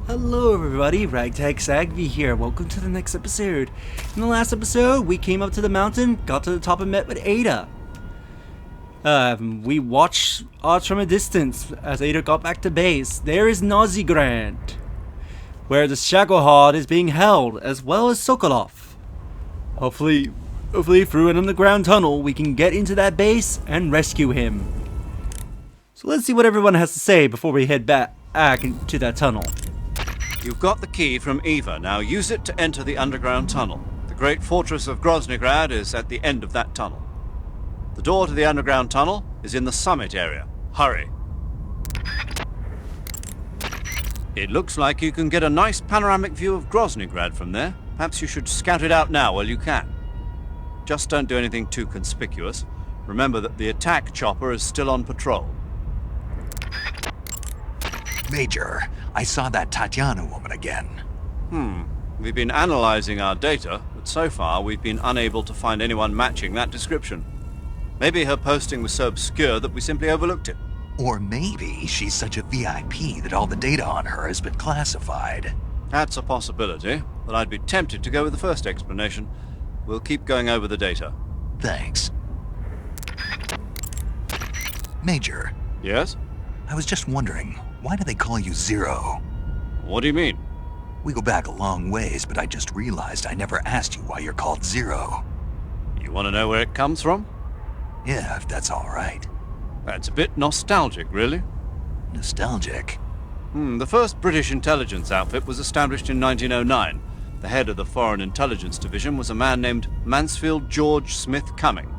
Hello everybody, Ragtag Sagvi here. Welcome to the next episode. In the last episode, we came up to the mountain, got to the top and met with Ada. We watched odds from a distance as Ada got back to base. There is Novigrad, where the Shagohod is being held, as well as Sokolov. Hopefully through an underground tunnel, we can get into that base and rescue him. So let's see what everyone has to say before we head back into that tunnel. You've got the key from Eva. Now use it to enter the underground tunnel. The great fortress of Groznygrad is at the end of that tunnel. The door to the underground tunnel is in the summit area. Hurry. It looks like you can get a nice panoramic view of Groznygrad from there. Perhaps you should scout it out now while you can. Just don't do anything too conspicuous. Remember that the attack chopper is still on patrol. Major, I saw that Tatiana woman again. We've been analyzing our data, but so far we've been unable to find anyone matching that description. Maybe her posting was so obscure that we simply overlooked it. Or maybe she's such a VIP that all the data on her has been classified. That's a possibility, but I'd be tempted to go with the first explanation. We'll keep going over the data. Thanks. Major, Yes? I was just wondering, why do they call you Zero? What do you mean? We go back a long ways, but I just realized I never asked you why you're called Zero. You want to know where it comes from? Yeah, if that's all right. That's a bit nostalgic, really. Nostalgic. The first British intelligence outfit was established in 1909. The head of the Foreign Intelligence Division was a man named Mansfield George Smith Cumming.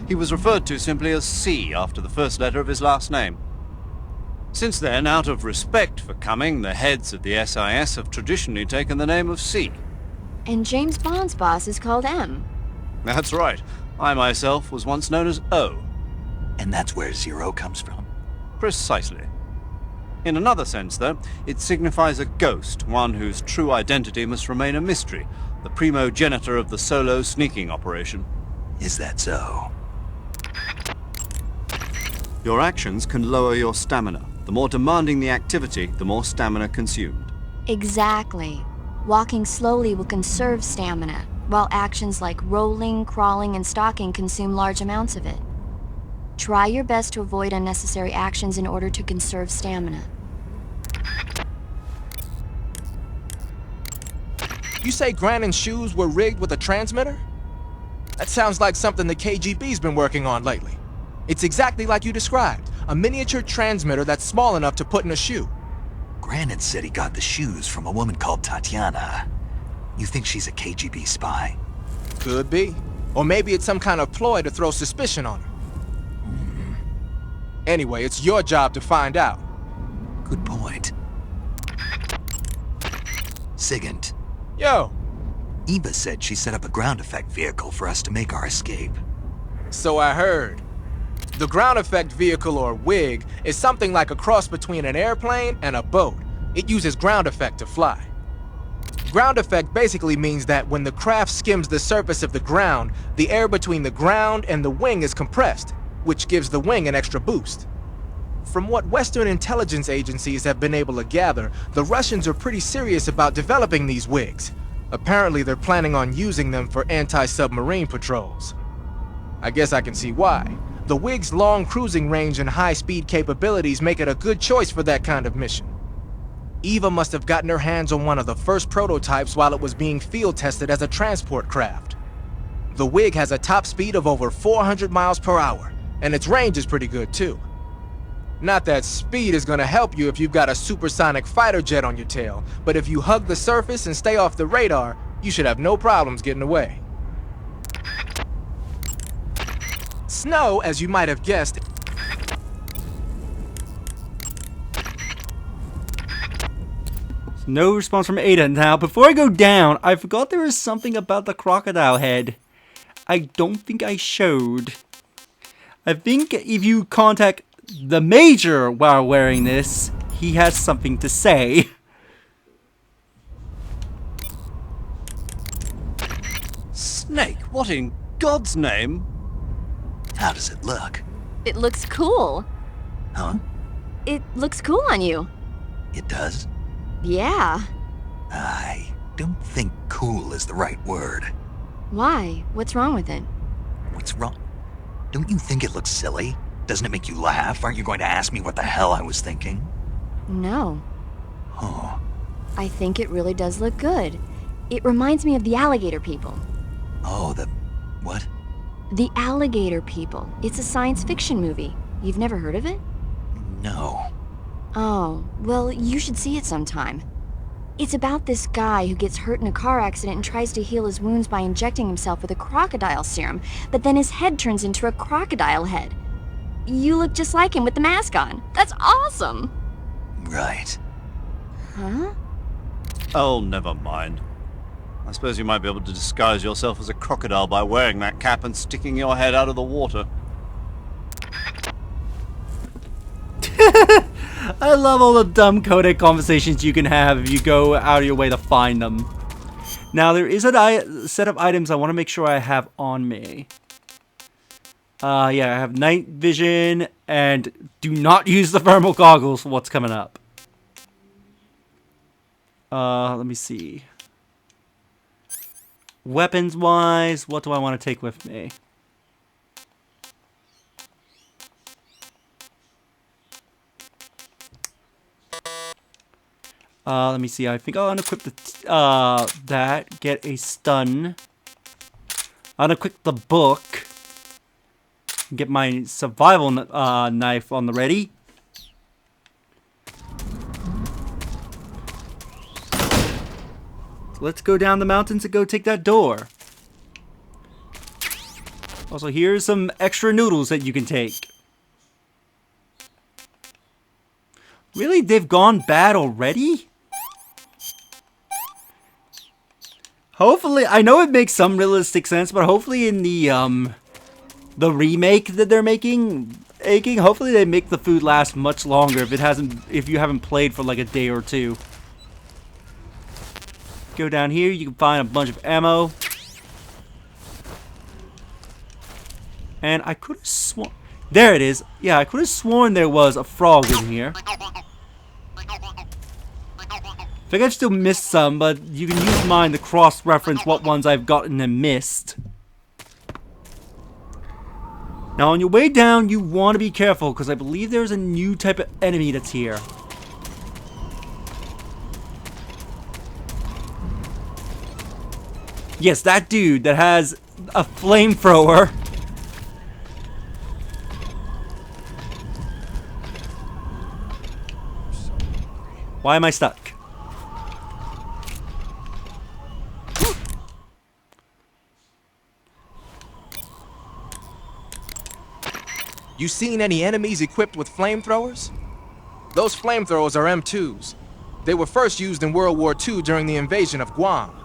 He was referred to simply as C after the first letter of his last name. Since then, out of respect for Cumming, the heads of the SIS have traditionally taken the name of C. And James Bond's boss is called M. That's right. I myself was once known as O. And that's where Zero comes from? Precisely. In another sense, though, it signifies a ghost, one whose true identity must remain a mystery, the primogenitor of the solo sneaking operation. Is that so? Your actions can lower your stamina. The more demanding the activity, the more stamina consumed. Exactly. Walking slowly will conserve stamina, while actions like rolling, crawling, and stalking consume large amounts of it. Try your best to avoid unnecessary actions in order to conserve stamina. You say Grannon's shoes were rigged with a transmitter? That sounds like something the KGB's been working on lately. It's exactly like you described, a miniature transmitter that's small enough to put in a shoe. Grannon said he got the shoes from a woman called Tatiana. You think she's a KGB spy? Could be. Or maybe it's some kind of ploy to throw suspicion on her. Anyway, it's your job to find out. Good point. Sigint, Yo, Eva said she set up a ground effect vehicle for us to make our escape. so I heard. The ground effect vehicle, or WIG, is something like a cross between an airplane and a boat. It uses ground effect to fly. Ground effect basically means that when the craft skims the surface of the ground, the air between the ground and the wing is compressed, which gives the wing an extra boost. From what Western intelligence agencies have been able to gather, the Russians are pretty serious about developing these WIGs. Apparently they're planning on using them for anti-submarine patrols. I guess I can see why. The WIG's long cruising range and high-speed capabilities make it a good choice for that kind of mission. Eva must have gotten her hands on one of the first prototypes while it was being field tested as a transport craft. The WIG has a top speed of over 400 miles per hour, and its range is pretty good too. Not that speed is gonna help you if you've got a supersonic fighter jet on your tail, but if you hug the surface and stay off the radar, you should have no problems getting away. Snow, as you might have guessed, No response from Ada. Now, before I go down, I forgot there was something about the crocodile head. I don't think I showed. I think if you contact the Major while wearing this, he has something to say. Snake, what in God's name? How does it look? It looks cool. Huh? It looks cool on you. It does? Yeah. I don't think cool is the right word. Why? What's wrong with it? What's wrong? Don't you think it looks silly? Doesn't it make you laugh? Aren't you going to ask me what the hell I was thinking? No. Oh. I think it really does look good. It reminds me of the alligator people. Oh, the... what? The Alligator People. It's a science fiction movie. You've never heard of it? No. Oh, well, you should see it sometime. It's about this guy who gets hurt in a car accident and tries to heal his wounds by injecting himself with a crocodile serum, but then his head turns into a crocodile head. You look just like him with the mask on. That's awesome! Right. Huh? Oh, never mind. I suppose you might be able to disguise yourself as a crocodile by wearing that cap and sticking your head out of the water. I love all the dumb codec conversations you can have if you go out of your way to find them. Now, there is a set of items I want to make sure I have on me. Yeah, I have night vision, and do not use the thermal goggles for what's coming up. Let me see. Weapons-wise, what do I want to take with me? Let me see. I think I'll unequip the that. Get a stun. Unequip the book. Get my survival knife on the ready. So let's go down the mountains and go take that door. Also, here's some extra noodles that you can take. Really? They've gone bad already? Hopefully, I know it makes some realistic sense, but hopefully in the remake that they're making, hopefully they make the food last much longer if you haven't played for like a day or two. Go down here, you can find a bunch of ammo. And I could have sworn... There it is. Yeah, I could have sworn there was a frog in here. I think I've still missed some, but you can use mine to cross-reference what ones I've gotten and missed. Now, on your way down, you want to be careful, because I believe there's a new type of enemy that's here. Yes, that dude that has a flamethrower. Why am I stuck? You seen any enemies equipped with flamethrowers? Those flamethrowers are M2s. They were first used in World War II during the invasion of Guam.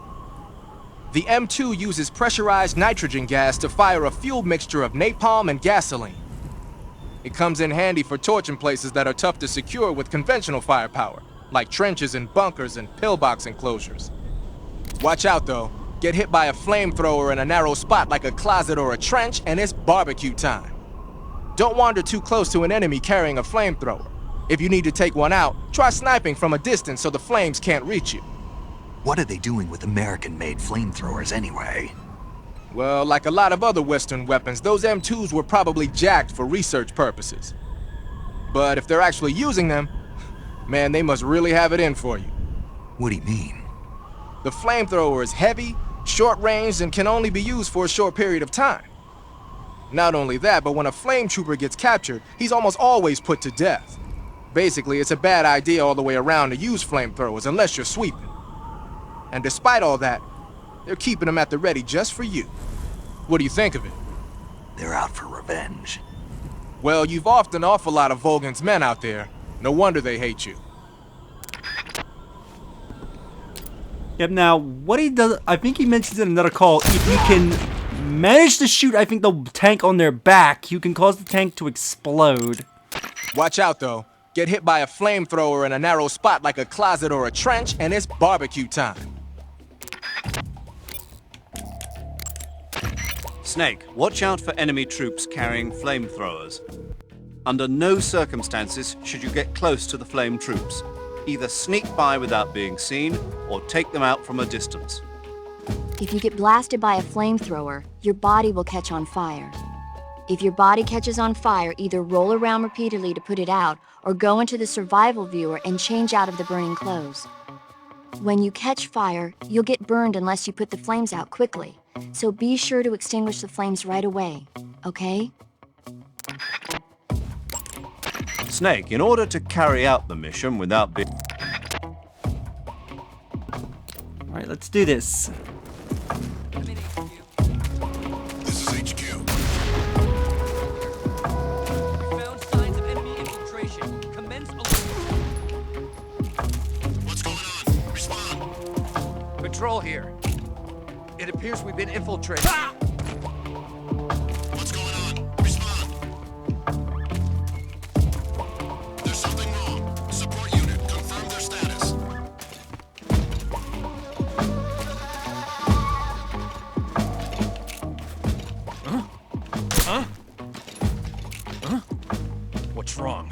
The M2 uses pressurized nitrogen gas to fire a fuel mixture of napalm and gasoline. It comes in handy for torching places that are tough to secure with conventional firepower, like trenches and bunkers and pillbox enclosures. Watch out though. Get hit by a flamethrower in a narrow spot like a closet or a trench, and it's barbecue time. Don't wander too close to an enemy carrying a flamethrower. If you need to take one out, try sniping from a distance so the flames can't reach you. What are they doing with American-made flamethrowers anyway? Well, like a lot of other Western weapons, those M2s were probably jacked for research purposes. But if they're actually using them, man, they must really have it in for you. What do you mean? The flamethrower is heavy, short-range, and can only be used for a short period of time. Not only that, but when a flame trooper gets captured, he's almost always put to death. Basically, it's a bad idea all the way around to use flamethrowers unless you're sweeping. And despite all that, they're keeping them at the ready just for you. What do you think of it? They're out for revenge. Well, you've often an awful lot of Volgan's men out there. No wonder they hate you. Yep, now, what he does... I think he mentions in another call, if you can manage to shoot, I think, the tank on their back, you can cause the tank to explode. Watch out, though. Get hit by a flamethrower in a narrow spot like a closet or a trench, and it's barbecue time. Snake, watch out for enemy troops carrying flamethrowers. Under no circumstances should you get close to the flame troops. Either sneak by without being seen, or take them out from a distance. If you get blasted by a flamethrower, your body will catch on fire. If your body catches on fire, either roll around repeatedly to put it out, or go into the survival viewer and change out of the burning clothes. When you catch fire, you'll get burned unless you put the flames out quickly. So be sure to extinguish the flames right away, okay? Snake, in order to carry out the mission without being... Alright, let's do this. This is HQ. Found signs of enemy infiltration. Commence alert. What's going on? Respond. Patrol here. It appears we've been infiltrated. What's going on? Respond. There's something wrong. Support unit, confirm their status. What's wrong?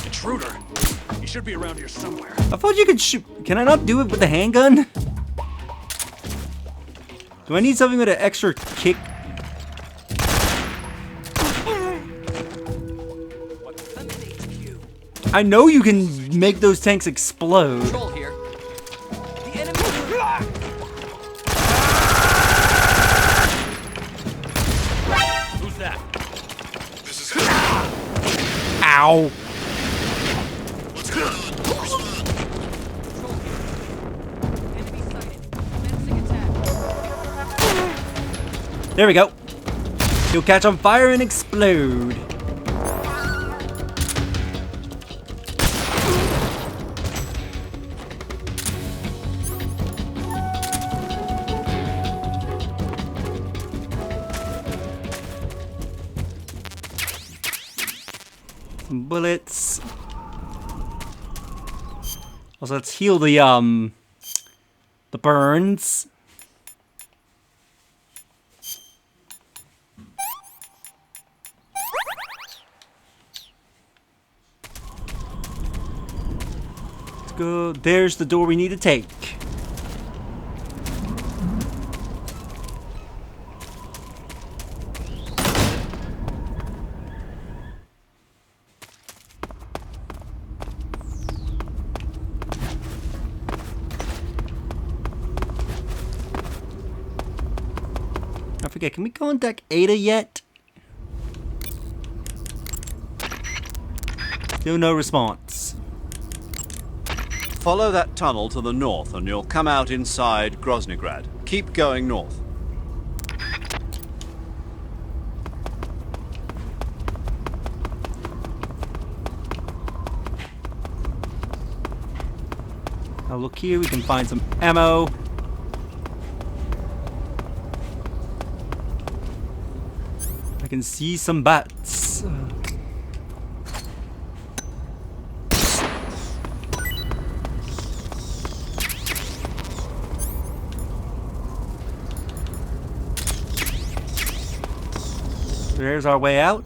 Intruder. He should be around here somewhere. I thought you could shoot. Can I not do it with the handgun? Do I need something with an extra kick? I'm in HQ. I know you can make those tanks explode. Patrol here. The enemy. Who's that? This is it. Ow. What's going on? Respond. Patrol here. Enemy sighted. Commencing attack. There we go. He'll catch on fire and explode. Some bullets. Also, let's heal the burns. Let's go. There's the door we need to take. I forget, can we contact Ada yet? Still no response. Follow that tunnel to the north and you'll come out inside Groznygrad. Keep going north. Now look here, we can find some ammo. I can see some bats. There's our way out.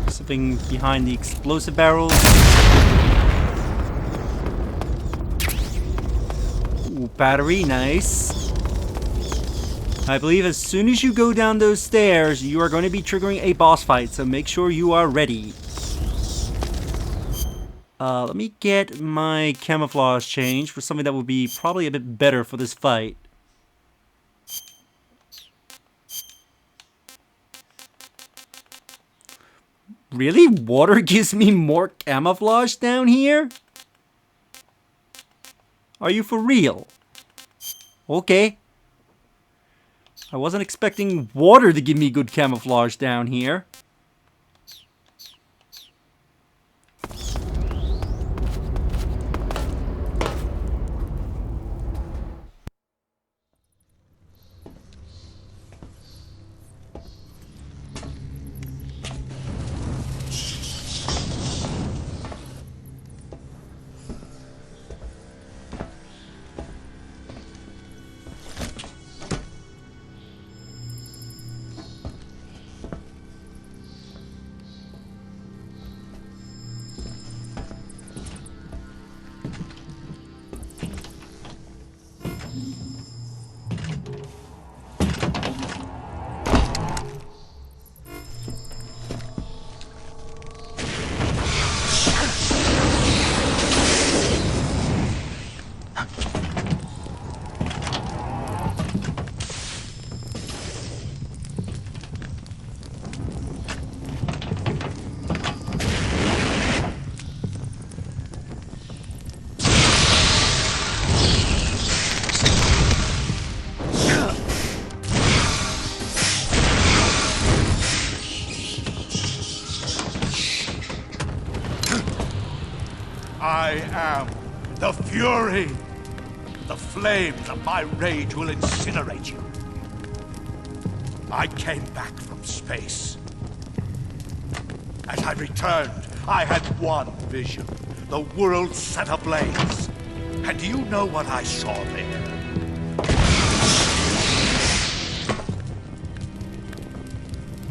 Something behind the explosive barrels. Ooh, battery, nice. I believe as soon as you go down those stairs, you are going to be triggering a boss fight, so make sure you are ready. Let me get my camouflage change for something that will be probably a bit better for this fight. Really? Water gives me more camouflage down here? Are you for real? Okay. I wasn't expecting water to give me good camouflage down here. I am the Fury. The flames of my rage will incinerate you. I came back from space. As I returned, I had one vision. The world set ablaze. And do you know what I saw there?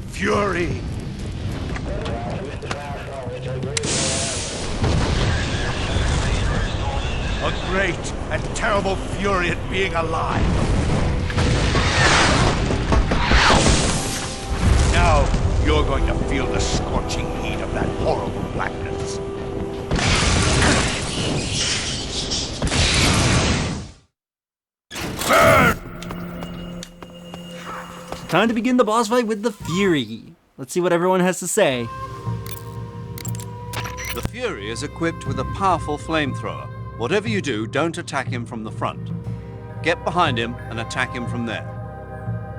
Fury. A great and terrible fury at being alive. Now, you're going to feel the scorching heat of that horrible blackness. Burn! Time to begin the boss fight with the Fury. Let's see what everyone has to say. The Fury is equipped with a powerful flamethrower. Whatever you do, don't attack him from the front. Get behind him and attack him from there.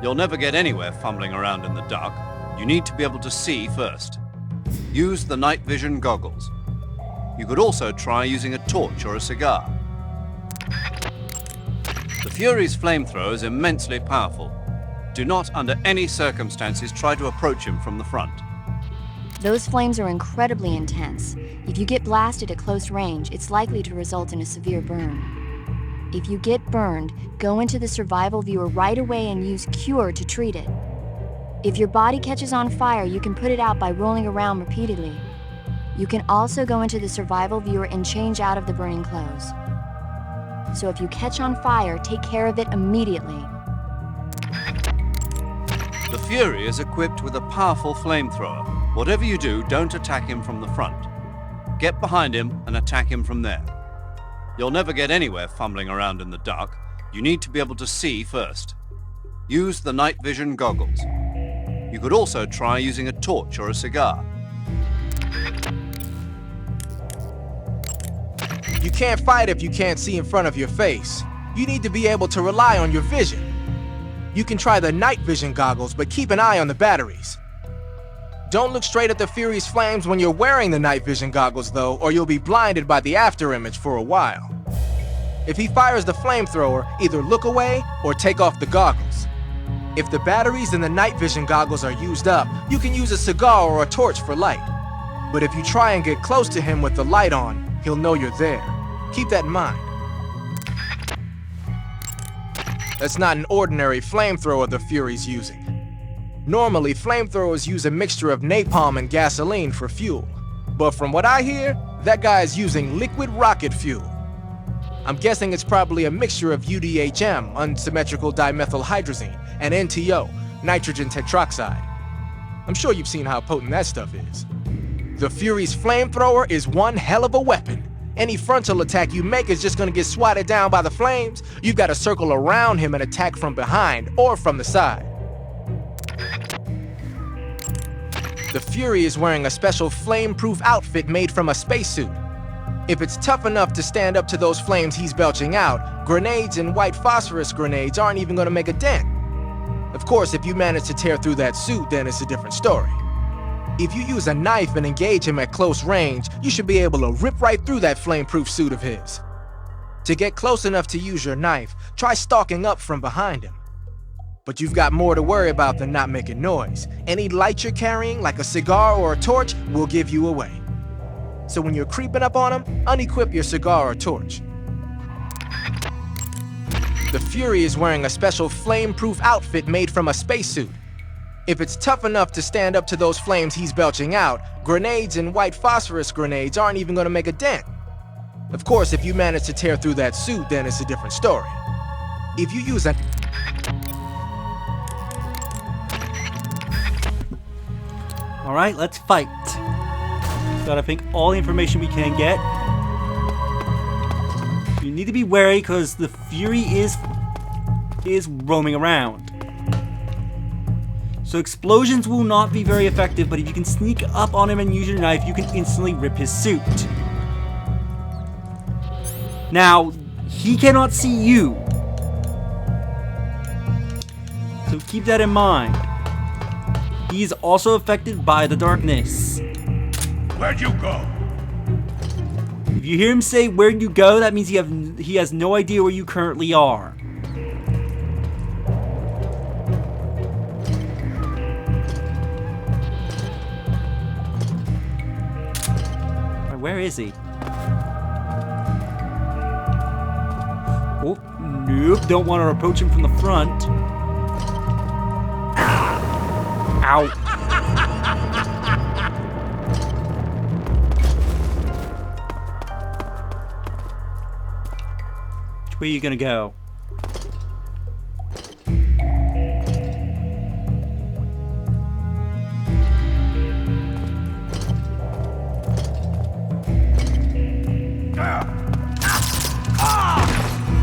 You'll never get anywhere fumbling around in the dark. You need to be able to see first. Use the night vision goggles. You could also try using a torch or a cigar. The Fury's flamethrower is immensely powerful. Do not, under any circumstances, try to approach him from the front. Those flames are incredibly intense. If you get blasted at close range, it's likely to result in a severe burn. If you get burned, go into the survival viewer right away and use Cure to treat it. If your body catches on fire, you can put it out by rolling around repeatedly. You can also go into the survival viewer and change out of the burning clothes. So if you catch on fire, take care of it immediately. The Fury is equipped with a powerful flamethrower. Whatever you do, don't attack him from the front. Get behind him and attack him from there. You'll never get anywhere fumbling around in the dark. You need to be able to see first. Use the night vision goggles. You could also try using a torch or a cigar. You can't fight if you can't see in front of your face. You need to be able to rely on your vision. You can try the night vision goggles, but keep an eye on the batteries. Don't look straight at the Fury's flames when you're wearing the night vision goggles though, or you'll be blinded by the afterimage for a while. If he fires the flamethrower, either look away or take off the goggles. If the batteries in the night vision goggles are used up, you can use a cigar or a torch for light. But if you try and get close to him with the light on, he'll know you're there. Keep that in mind. That's not an ordinary flamethrower the Fury's using. Normally, flamethrowers use a mixture of napalm and gasoline for fuel. But from what I hear, that guy is using liquid rocket fuel. I'm guessing it's probably a mixture of UDHM, unsymmetrical dimethylhydrazine, and NTO, nitrogen tetroxide. I'm sure you've seen how potent that stuff is. The Fury's flamethrower is one hell of a weapon. Any frontal attack you make is just gonna get swatted down by the flames. You've gotta circle around him and attack from behind or from the side. The Fury is wearing a special flame-proof outfit made from a spacesuit. If it's tough enough to stand up to those flames he's belching out, grenades and white phosphorus grenades aren't even gonna make a dent. Of course, if you manage to tear through that suit, then it's a different story. If you use a knife and engage him at close range, you should be able to rip right through that flame-proof suit of his. To get close enough to use your knife, try stalking up from behind him. But you've got more to worry about than not making noise. Any light you're carrying, like a cigar or a torch, will give you away. So when you're creeping up on him, unequip your cigar or torch. The Fury is wearing a special flame-proof outfit made from a spacesuit. If it's tough enough to stand up to those flames he's belching out, grenades and white phosphorus grenades aren't even gonna make a dent. Of course, if you manage to tear through that suit, then it's a different story. If you use a Alright, let's fight. Gotta think all the information we can get. You need to be wary because the Fury is roaming around. So explosions will not be very effective, but if you can sneak up on him and use your knife, you can instantly rip his suit. Now, he cannot see you. So keep that in mind. He's also affected by the darkness. Where'd you go? If you hear him say "where'd you go," that means he has no idea where you currently are. Alright, where is he? Oh, nope, don't want to approach him from the front. Ow. Where are you gonna go?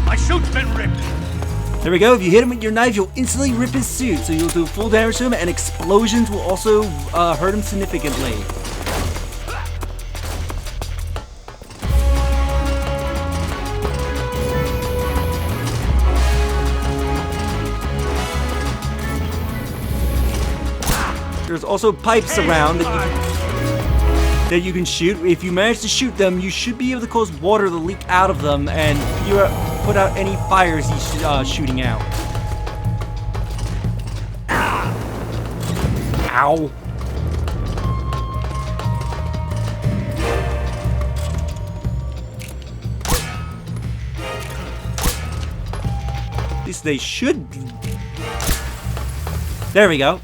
My suit's been ripped. There we go. If you hit him with your knife, you'll instantly rip his suit. So you'll do full damage to him, and explosions will also hurt him significantly. There's also pipes around that you can shoot. If you manage to shoot them, you should be able to cause water to leak out of them and put out any fires he's shooting out. Ow. At least they should. There we go.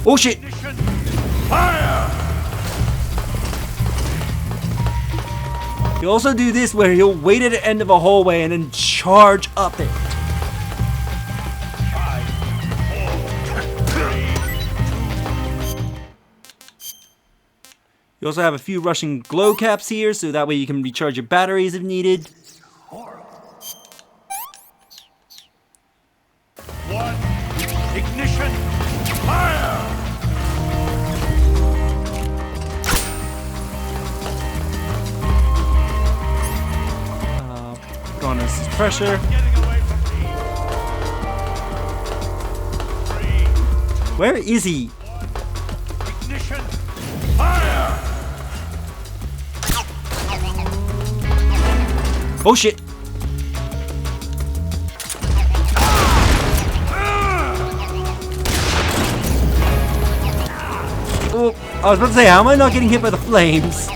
Oh shit! Fire! He'll also do this where he'll wait at the end of a hallway and then charge up it. 5, 4, 3. You also have a few Russian glow caps here, so that way you can recharge your batteries if needed. 1. Ignition! Fire! Put on this pressure. Getting away from me. 3. Where is he? Ignition! Fire! Oh shit! Oh, I was about to say, how am I not getting hit by the flames?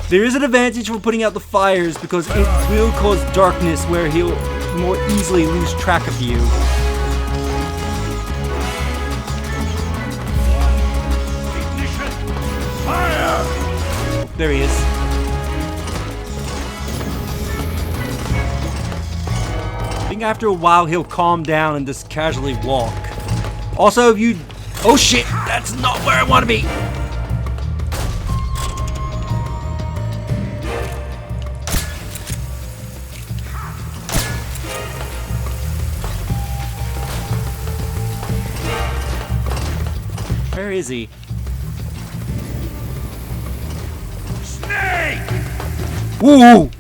There is an advantage for putting out the fires because it will cause darkness where he'll more easily lose track of you. Ignition! Fire! There he is. I think after a while he'll calm down and just casually walk. Also, if you... Oh shit! That's not where I want to be! Where is he? Snake! Ooh!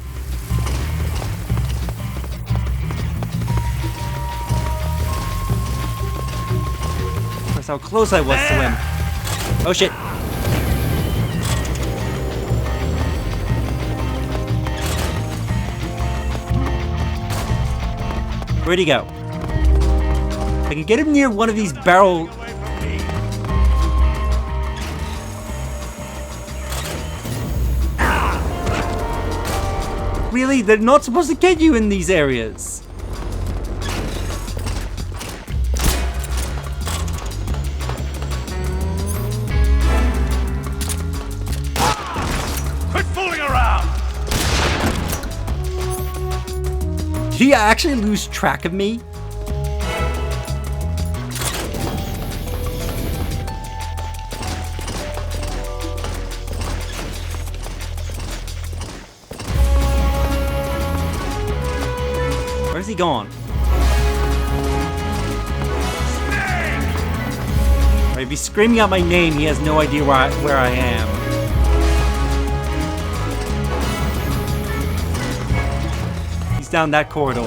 That's how close I was to him. Oh shit. Where'd he go? I can get him near one of these barrel... Away from me. Really? They're not supposed to get you in these areas. Quit fooling around! he actually lose track of me? Where's he gone? If he's screaming out my name, he has no idea where I am. He's down that corridor.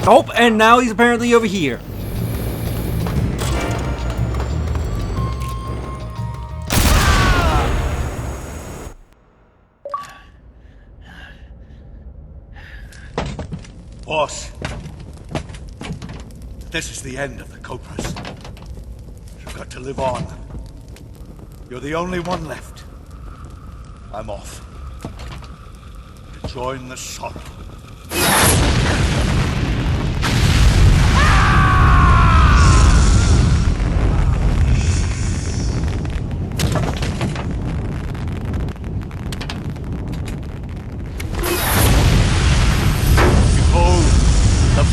Oh, and now he's apparently over here. Boss, this is the end of the Cobras. You've got to live on. You're the only one left. I'm off. To join the sorrow.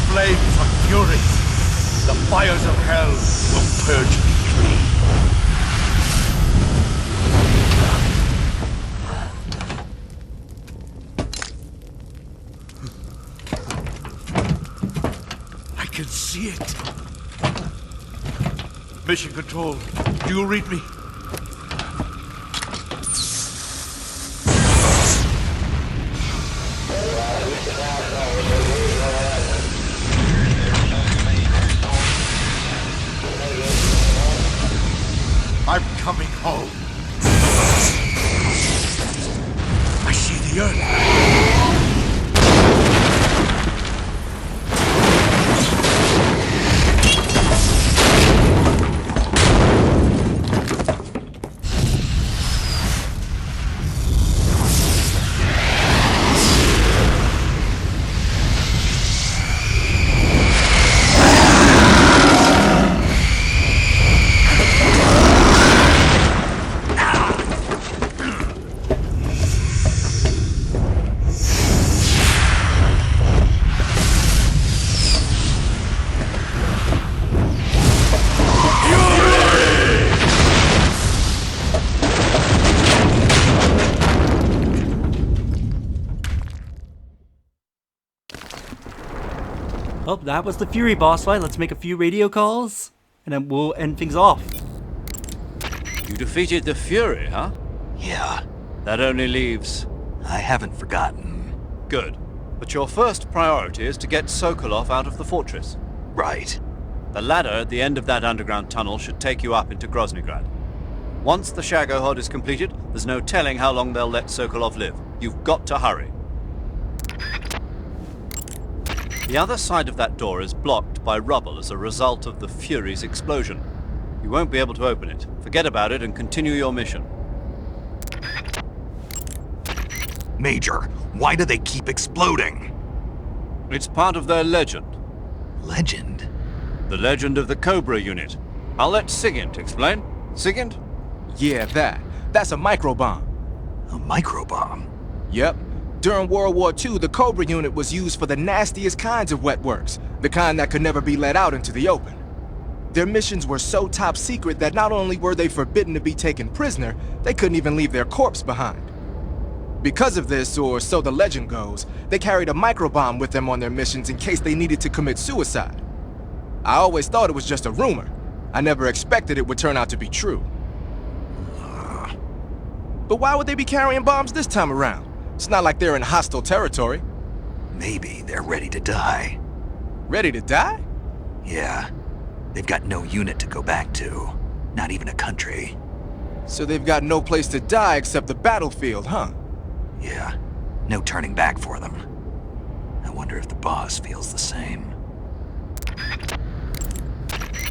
Flames of fury, the fires of hell will purge me clean. I can see it. Mission Control, do you read me? I'm coming home. I see the earth. Oh, that was the Fury boss fight. Let's make a few radio calls, and then we'll end things off. You defeated the Fury, huh? Yeah, That only leaves... I haven't forgotten. Good. But your first priority is to get Sokolov out of the fortress. Right. The ladder at the end of that underground tunnel should take you up into Groznygrad. Once the Shagohod is completed, there's no telling how long they'll let Sokolov live. You've got to hurry. The other side of that door is blocked by rubble as a result of the Fury's explosion. You won't be able to open it. Forget about it and continue your mission. Major, why do they keep exploding? It's part of their legend. Legend? The legend of the Cobra unit. I'll let Sigint explain. Sigint? Yeah, that's a microbomb. A microbomb? Yep. During World War II, the Cobra unit was used for the nastiest kinds of wet works, the kind that could never be let out into the open. Their missions were so top secret that not only were they forbidden to be taken prisoner, they couldn't even leave their corpse behind. Because of this, or so the legend goes, they carried a microbomb with them on their missions in case they needed to commit suicide. I always thought it was just a rumor. I never expected it would turn out to be true. But why would they be carrying bombs this time around? It's not like they're in hostile territory. Maybe they're ready to die. Ready to die? Yeah. They've got no unit to go back to. Not even a country. So they've got no place to die except the battlefield, huh? Yeah. No turning back for them. I wonder if the boss feels the same.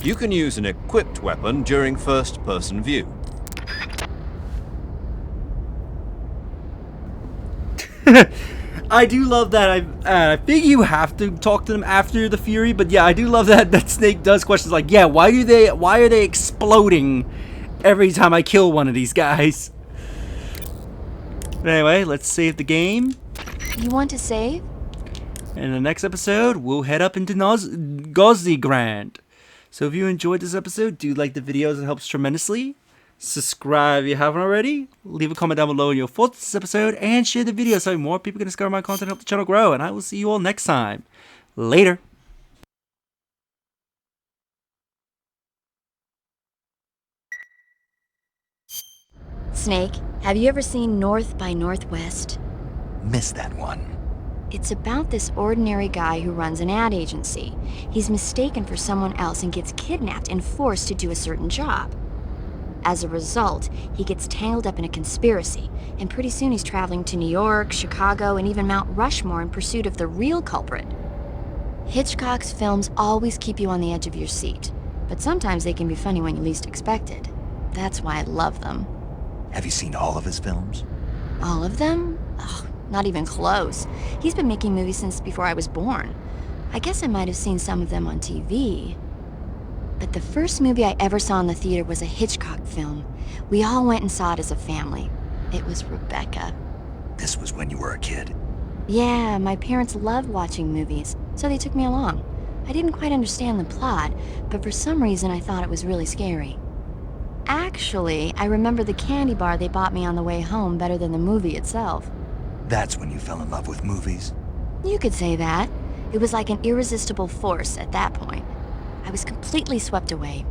You can use an equipped weapon during first-person view. I do love that. I think you have to talk to them after the Fury, but yeah, I do love that Snake does questions like, yeah, why are they exploding every time I kill one of these guys? But anyway, let's save the game. You want to save? In the next episode, we'll head up into Gozigrand. So if you enjoyed this episode, do like the videos, it helps tremendously. Subscribe if you haven't already. Leave a comment down below on your thoughts on this episode, and share the video so more people can discover my content and help the channel grow. And I will see you all next time. Later. Snake, have you ever seen North by Northwest? Missed that one. It's about this ordinary guy who runs an ad agency. He's mistaken for someone else and gets kidnapped and forced to do a certain job. As a result, he gets tangled up in a conspiracy, and pretty soon he's traveling to New York, Chicago, and even Mount Rushmore in pursuit of the real culprit. Hitchcock's films always keep you on the edge of your seat, but sometimes they can be funny when you least expect it. That's why I love them. Have you seen all of his films? All of them? Oh, not even close. He's been making movies since before I was born. I guess I might have seen some of them on TV. But the first movie I ever saw in the theater was a Hitchcock film. We all went and saw it as a family. It was Rebecca. This was when you were a kid. Yeah, my parents loved watching movies, so they took me along. I didn't quite understand the plot, but for some reason I thought it was really scary. Actually, I remember the candy bar they bought me on the way home better than the movie itself. That's when you fell in love with movies? You could say that. It was like an irresistible force at that point. I was completely swept away.